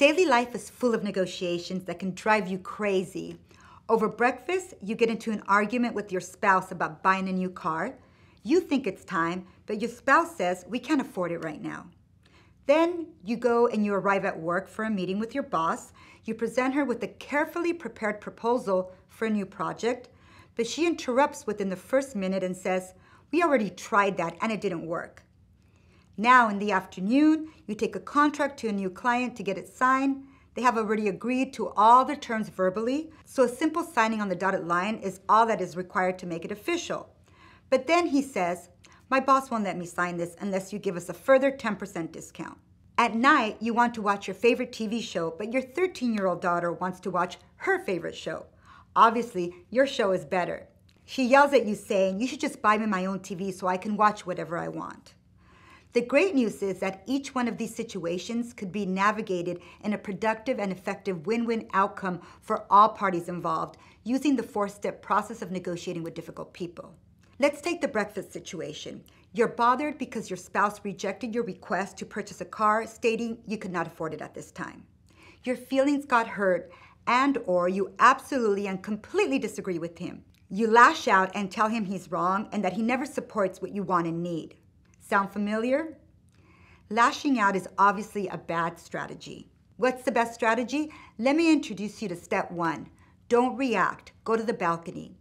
Daily life is full of negotiations that can drive you crazy. Over breakfast, you get into an argument with your spouse about buying a new car. You think it's time, but your spouse says, we can't afford it right now. Then you go and you arrive at work for a meeting with your boss. You present her with a carefully prepared proposal for a new project, but she interrupts within the first minute and says, we already tried that and it didn't work. Now in the afternoon, you take a contract to a new client to get it signed. They have already agreed to all the terms verbally, so a simple signing on the dotted line is all that is required to make it official. But then he says, my boss won't let me sign this unless you give us a further 10% discount. At night, you want to watch your favorite TV show, but your 13-year-old daughter wants to watch her favorite show. Obviously, your show is better. She yells at you saying, you should just buy me my own TV so I can watch whatever I want. The great news is that each one of these situations could be navigated in a productive and effective win-win outcome for all parties involved using the 4-step process of negotiating with difficult people. Let's take the breakfast situation. You're bothered because your spouse rejected your request to purchase a car, stating you could not afford it at this time. Your feelings got hurt and/or you absolutely and completely disagree with him. You lash out and tell him he's wrong and that he never supports what you want and need. Sound familiar? Lashing out is obviously a bad strategy. What's the best strategy? Let me introduce you to step 1. Don't react. Go to the balcony.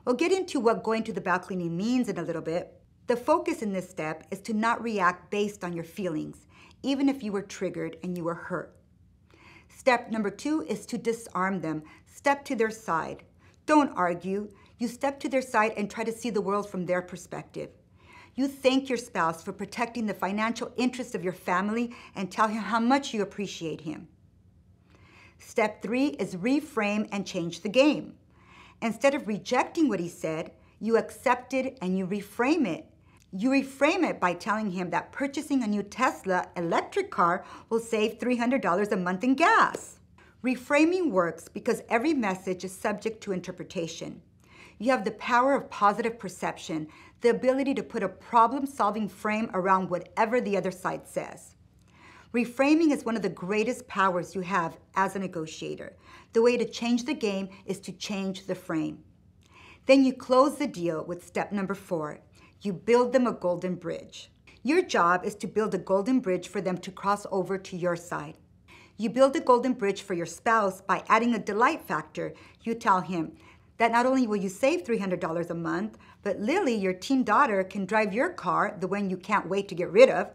We'll get into what going to the balcony means in a little bit. The focus in this step is to not react based on your feelings, even if you were triggered and you were hurt. Step number 2 is to disarm them. Step to their side. Don't argue. You step to their side and try to see the world from their perspective. You thank your spouse for protecting the financial interests of your family and tell him how much you appreciate him. Step 3 is reframe and change the game. Instead of rejecting what he said, you accept it and you reframe it. You reframe it by telling him that purchasing a new Tesla electric car will save $300 a month in gas. Reframing works because every message is subject to interpretation. You have the power of positive perception, the ability to put a problem-solving frame around whatever the other side says. Reframing is one of the greatest powers you have as a negotiator. The way to change the game is to change the frame. Then you close the deal with step number 4. You build them a golden bridge. Your job is to build a golden bridge for them to cross over to your side. You build a golden bridge for your spouse by adding a delight factor. You tell him that not only will you save $300 a month, but Lily, your teen daughter, can drive your car, the one you can't wait to get rid of.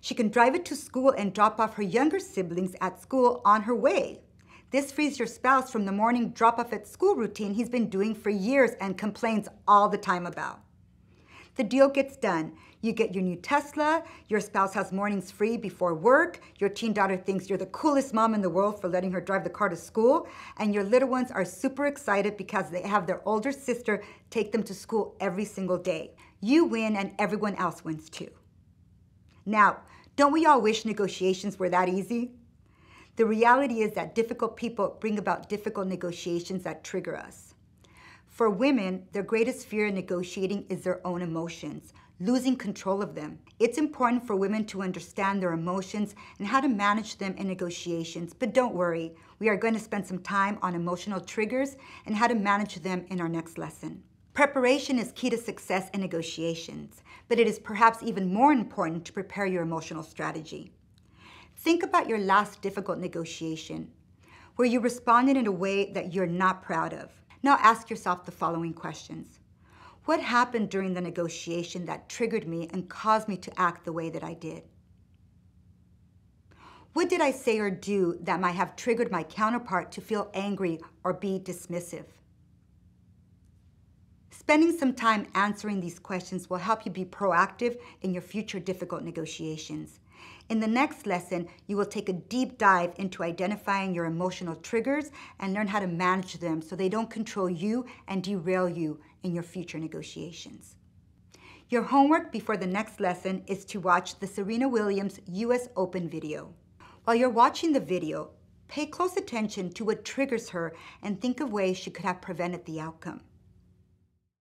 She can drive it to school and drop off her younger siblings at school on her way. This frees your spouse from the morning drop-off at school routine he's been doing for years and complains all the time about. The deal gets done. You get your new Tesla, your spouse has mornings free before work, your teen daughter thinks you're the coolest mom in the world for letting her drive the car to school, and your little ones are super excited because they have their older sister take them to school every single day. You win and everyone else wins too. Now, don't we all wish negotiations were that easy? The reality is that difficult people bring about difficult negotiations that trigger us. For women, their greatest fear in negotiating is their own emotions, losing control of them. It's important for women to understand their emotions and how to manage them in negotiations, but don't worry, we are going to spend some time on emotional triggers and how to manage them in our next lesson. Preparation is key to success in negotiations, but it is perhaps even more important to prepare your emotional strategy. Think about your last difficult negotiation, where you responded in a way that you're not proud of. Now ask yourself the following questions. What happened during the negotiation that triggered me and caused me to act the way that I did? What did I say or do that might have triggered my counterpart to feel angry or be dismissive? Spending some time answering these questions will help you be proactive in your future difficult negotiations. In the next lesson, you will take a deep dive into identifying your emotional triggers and learn how to manage them so they don't control you and derail you in your future negotiations. Your homework before the next lesson is to watch the Serena Williams US Open video. While you're watching the video, pay close attention to what triggers her and think of ways she could have prevented the outcome.